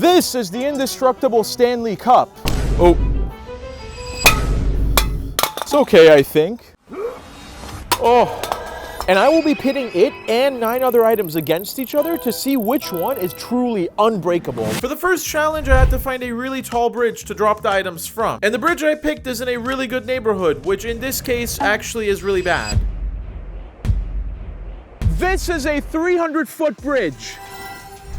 This is the indestructible Stanley Cup. Oh. It's okay, I think. Oh. And I will be pitting it and 9 other items against each other to see which one is truly unbreakable. For the first challenge, I had to find a really tall bridge to drop the items from. And the bridge I picked is in a really good neighborhood, which in this case actually is really bad. This is a 300-foot bridge.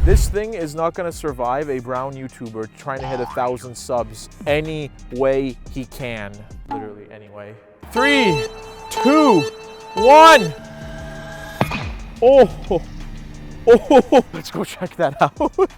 This thing is not gonna survive a brown YouTuber trying to hit 1,000 subs any way he can. Literally any way. 3, 2, 1. Oh, let's go check that out.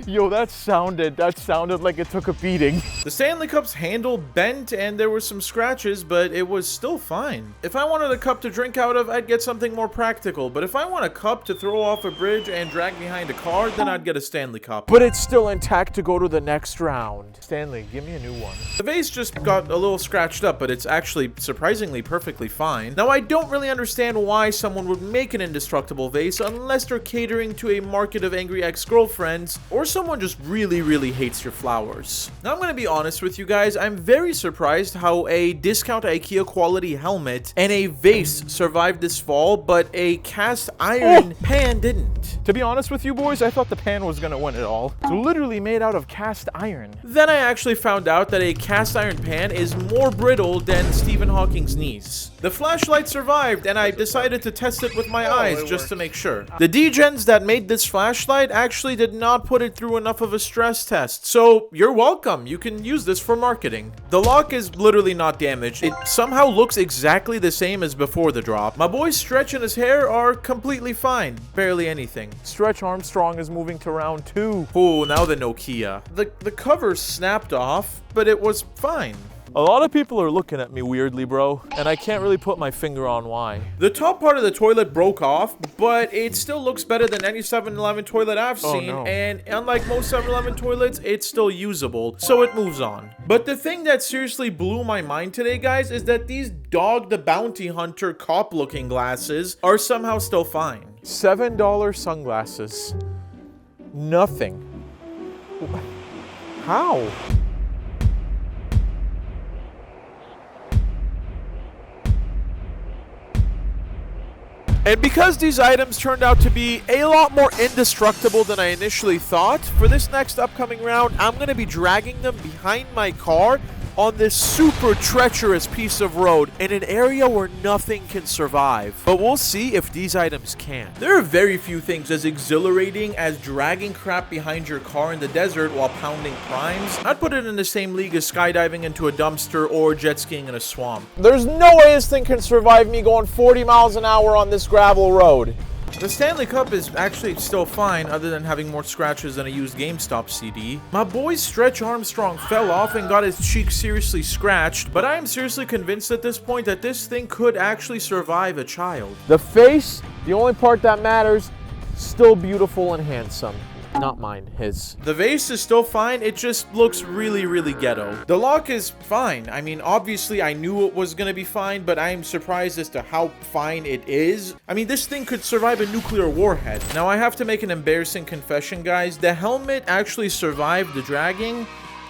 Yo, that sounded like it took a beating. The Stanley Cup's handle bent and there were some scratches, but it was still fine. If I wanted a cup to drink out of, I'd get something more practical. But if I want a cup to throw off a bridge and drag behind a car, then I'd get a Stanley Cup. But it's still intact to go to the next round. Stanley, give me a new one. The vase just got a little scratched up, but it's actually surprisingly perfectly fine. Now, I don't really understand why someone would make an indestructible vase unless they're catering to a market of angry ex-girlfriends, or someone just really hates your flowers. Now I'm gonna be honest with you guys, I'm very surprised how a discount IKEA quality helmet and a vase survived this fall, but a cast iron pan didn't. To be honest with you boys, I thought the pan was gonna win it all. It's literally made out of cast iron. Then I actually found out that a cast iron pan is more brittle than Stephen Hawking's knees. The flashlight survived, and I decided to test it with my eyes just to make sure. The degens that made this flashlight actually did not put it through enough of a stress test, so you're welcome. You can use this for marketing. The lock is literally not damaged. It somehow looks exactly the same as before the drop. My boy's Stretch and his hair are completely fine. Barely anything. Stretch Armstrong is moving to round 2. Oh, now the Nokia. The cover snapped off, but it was fine. A lot of people are looking at me weirdly, bro, and I can't really put my finger on why. The top part of the toilet broke off, but it still looks better than any 7-Eleven toilet I've seen, and unlike most 7-Eleven toilets, it's still usable, so it moves on. But the thing that seriously blew my mind today, guys, is that these Dog the Bounty Hunter cop-looking glasses are somehow still fine. $7 sunglasses. Nothing. How? And because these items turned out to be a lot more indestructible than I initially thought, for this next upcoming round, I'm going to be dragging them behind my car on this super treacherous piece of road in an area where nothing can survive. But we'll see if these items can. There are very few things as exhilarating as dragging crap behind your car in the desert while pounding primes. I'd put it in the same league as skydiving into a dumpster or jet skiing in a swamp. There's no way this thing can survive me going 40 miles an hour on this gravel road. The Stanley Cup is actually still fine, other than having more scratches than a used GameStop CD. My boy's Stretch Armstrong fell off and got his cheek seriously scratched, but I am seriously convinced at this point that this thing could actually survive a child. The face, the only part that matters, still beautiful and handsome. Not mine, his. The vase is still fine, it just looks really ghetto. The lock is fine. I mean, obviously I knew it was gonna be fine, but I am surprised as to how fine it is. I mean, this thing could survive a nuclear warhead. Now, I have to make an embarrassing confession, guys. The helmet actually survived the dragging,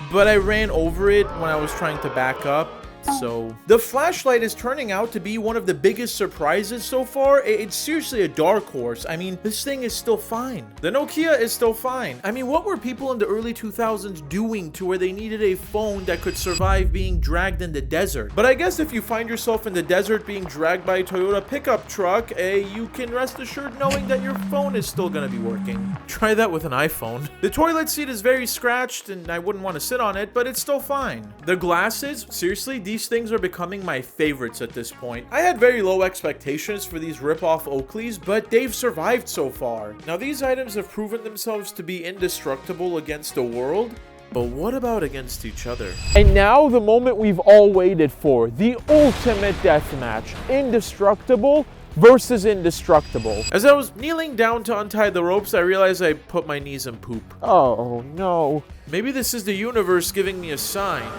but I ran over it when I was trying to back up. So the flashlight is turning out to be one of the biggest surprises so far. It's seriously a dark horse. I mean, this thing is still fine. The Nokia is still fine. I mean, what were people in the early 2000s doing to where they needed a phone that could survive being dragged in the desert? But I guess if you find yourself in the desert being dragged by a Toyota pickup truck, you can rest assured knowing that your phone is still gonna be working. Try that with an iPhone. The toilet seat is very scratched and I wouldn't want to sit on it, but it's still fine. The glasses, seriously, these things are becoming my favorites at this point. I had very low expectations for these rip-off Oakleys, but they've survived so far. Now, these items have proven themselves to be indestructible against the world, but what about against each other? And now the moment we've all waited for, the ultimate deathmatch. Indestructible versus indestructible. As I was kneeling down to untie the ropes, I realized I put my knees in poop. Oh no. Maybe this is the universe giving me a sign.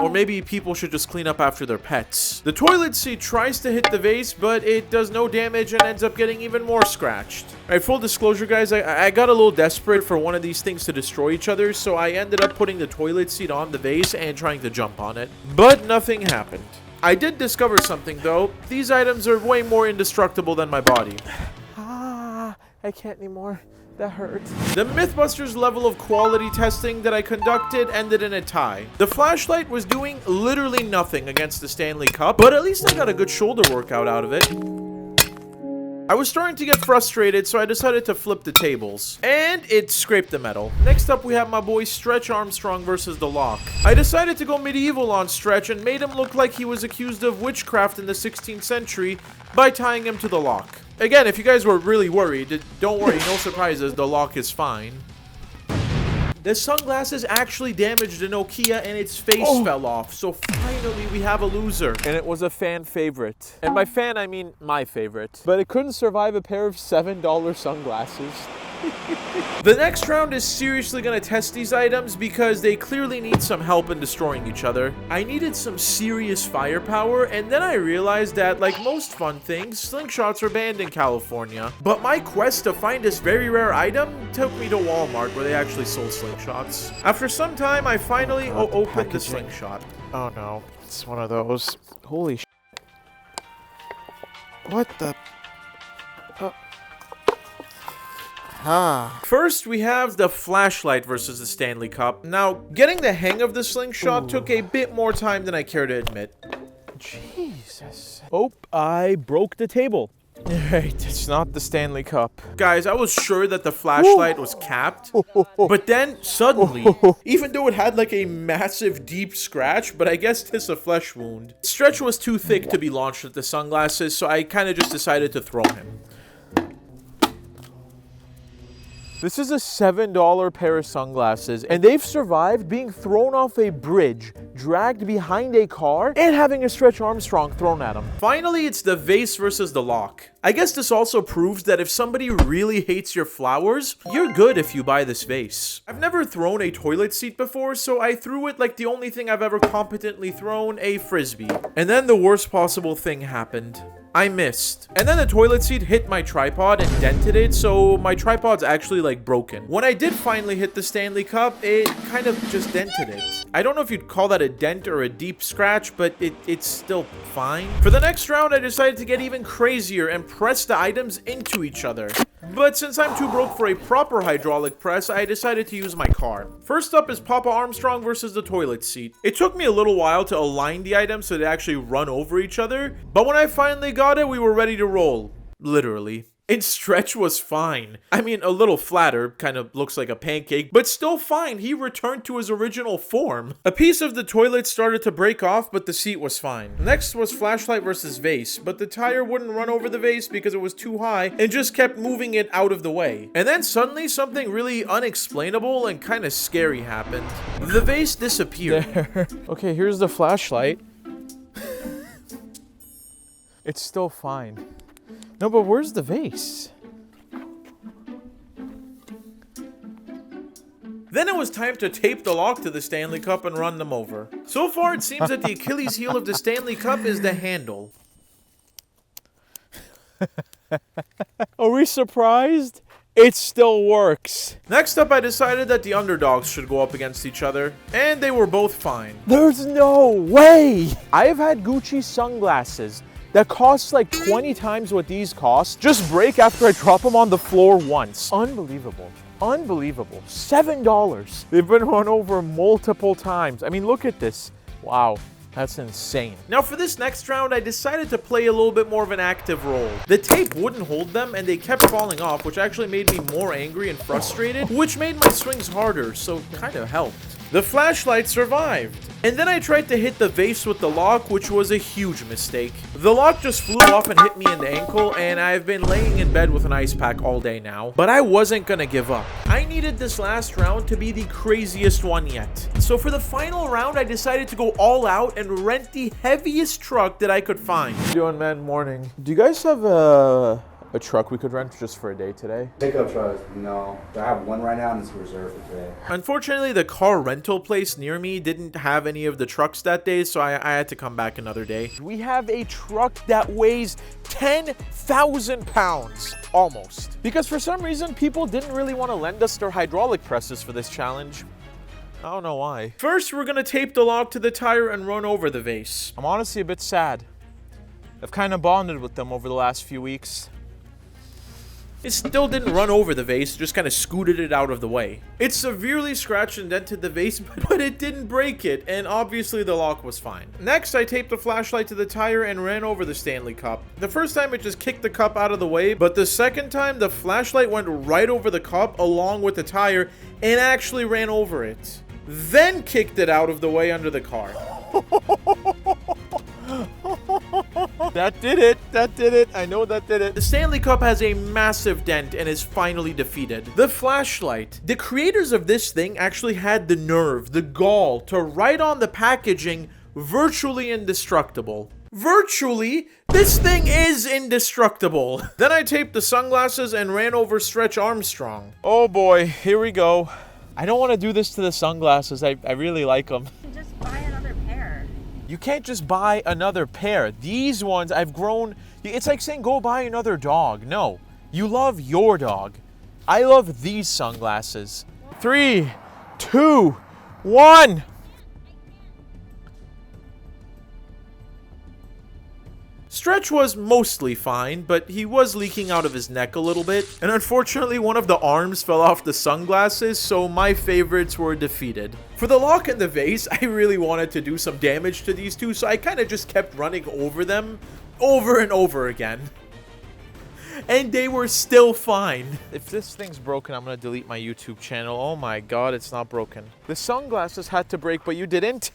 Or maybe people should just clean up after their pets. The toilet seat tries to hit the vase, but it does no damage and ends up getting even more scratched. Alright, full disclosure, guys, I got a little desperate for one of these things to destroy each other, so I ended up putting the toilet seat on the vase and trying to jump on it. But nothing happened. I did discover something, though. These items are way more indestructible than my body. I can't anymore. That hurts. The Mythbusters level of quality testing that I conducted ended in a tie. The flashlight was doing literally nothing against the Stanley Cup, but at least I got a good shoulder workout out of it. I was starting to get frustrated, so I decided to flip the tables. And it scraped the metal. Next up, we have my boy Stretch Armstrong versus The Lock. I decided to go medieval on Stretch and made him look like he was accused of witchcraft in the 16th century by tying him to the lock. Again, if you guys were really worried, don't worry, no surprises, the lock is fine. The sunglasses actually damaged the Nokia and its face fell off, so finally we have a loser. And it was a fan favorite. And by fan, I mean my favorite. But it couldn't survive a pair of $7 sunglasses. The next round is seriously gonna test these items because they clearly need some help in destroying each other. I needed some serious firepower, and then I realized that, like most fun things, slingshots are banned in California. But my quest to find this very rare item took me to Walmart, where they actually sold slingshots. After some time, I finally opened the slingshot. Oh no, it's one of those. Holy sh**. What the... First, we have the flashlight versus the Stanley Cup. Now, getting the hang of the slingshot took a bit more time than I care to admit. Jesus. Oh, I broke the table. Right, it's not the Stanley Cup. Guys, I was sure that the flashlight was capped, but then suddenly, even though it had like a massive deep scratch, but I guess it's a flesh wound, Stretch was too thick to be launched at the sunglasses, so I kind of just decided to throw him. This is a $7 pair of sunglasses, and they've survived being thrown off a bridge, dragged behind a car, and having a Stretch Armstrong thrown at them. Finally, it's the vase versus the lock. I guess this also proves that if somebody really hates your flowers, you're good if you buy this vase. I've never thrown a toilet seat before, so I threw it like the only thing I've ever competently thrown, a frisbee. And then the worst possible thing happened. I missed. And then the toilet seat hit my tripod and dented it, so my tripod's actually like broken. When I did finally hit the Stanley Cup, it kind of just dented it. I don't know if you'd call that a dent or a deep scratch, but it's still fine. For the next round, I decided to get even crazier and press the items into each other. But since I'm too broke for a proper hydraulic press, I decided to use my car. First up is Papa Armstrong versus the toilet seat. It took me a little while to align the items so they actually run over each other, but when I finally got it, we were ready to roll. Literally. And Stretch was fine. I mean, a little flatter, kind of looks like a pancake, but still fine. He returned to his original form. A piece of the toilet started to break off, but the seat was fine. Next was flashlight versus vase, but the tire wouldn't run over the vase because it was too high and just kept moving it out of the way. And then suddenly something really unexplainable and kind of scary happened. The vase disappeared. There. Okay, here's the flashlight. It's still fine. No, but where's the vase? Then it was time to tape the lock to the Stanley Cup and run them over. So far, it seems that the Achilles heel of the Stanley Cup is the handle. Are we surprised? It still works. Next up, I decided that the underdogs should go up against each other, and they were both fine. There's no way! I have had Gucci sunglasses that costs like 20 times what these cost just break after I drop them on the floor once. Unbelievable. Unbelievable. $7. They've been run over multiple times. I mean, look at this. Wow. That's insane. Now for this next round, I decided to play a little bit more of an active role. The tape wouldn't hold them and they kept falling off, which actually made me more angry and frustrated, which made my swings harder, so kind of helped. The flashlight survived. And then I tried to hit the vase with the lock, which was a huge mistake. The lock just flew off and hit me in the ankle, and I've been laying in bed with an ice pack all day now. But I wasn't gonna give up. I needed this last round to be the craziest one yet. So for the final round, I decided to go all out and rent the heaviest truck that I could find. How you doing, man? Morning. Do you guys have a a truck we could rent just for a day today? Pickup trucks, no. I have one right now and it's reserved for today. Unfortunately, the car rental place near me didn't have any of the trucks that day, so I had to come back another day. We have a truck that weighs 10,000 pounds, almost. Because for some reason, people didn't really want to lend us their hydraulic presses for this challenge. I don't know why. First, we're gonna tape the lock to the tire and run over the vase. I'm honestly a bit sad. I've kind of bonded with them over the last few weeks. It still didn't run over the vase, just kind of scooted it out of the way. It severely scratched and dented the vase, but it didn't break it, and obviously the lock was fine. Next, I taped the flashlight to the tire and ran over the Stanley cup. The first time it just kicked the cup out of the way, but the second time the flashlight went right over the cup along with the tire and actually ran over it. Then kicked it out of the way under the car. That did it. That did it. I know that did it. The Stanley Cup has a massive dent and is finally defeated. The flashlight. The creators of this thing actually had the nerve, the gall, to write on the packaging, virtually indestructible. Virtually? This thing is indestructible. Then I taped the sunglasses and ran over Stretch Armstrong. Oh boy, here we go. I don't want to do this to the sunglasses. I really like them. Just buy another pair. You can't just buy another pair. These ones, I've grown... It's like saying go buy another dog. No, you love your dog. I love these sunglasses. 3, 2, 1. Stretch was mostly fine, but he was leaking out of his neck a little bit. And unfortunately, one of the arms fell off the sunglasses, so my favorites were defeated. For the lock and the vase, I really wanted to do some damage to these two, so I kind of just kept running over them over and over again. And they were still fine. If this thing's broken, I'm going to delete my YouTube channel. Oh my god, it's not broken. The sunglasses had to break, but you didn't.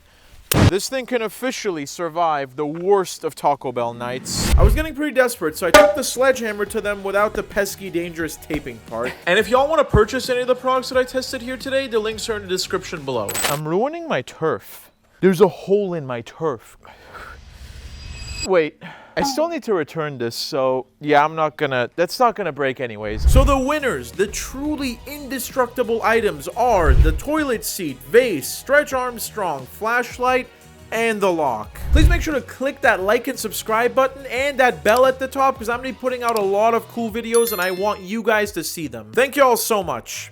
This thing can officially survive the worst of Taco Bell nights. I was getting pretty desperate, so I took the sledgehammer to them without the pesky, dangerous taping part. And if y'all want to purchase any of the products that I tested here today, the links are in the description below. I'm ruining my turf. There's a hole in my turf. Wait, I still need to return this, so yeah, that's not gonna break anyways. So the winners, the truly indestructible items are the toilet seat, vase, Stretch Armstrong, flashlight, and the lock. Please make sure to click that like and subscribe button and that bell at the top because I'm gonna be putting out a lot of cool videos and I want you guys to see them. Thank you all so much.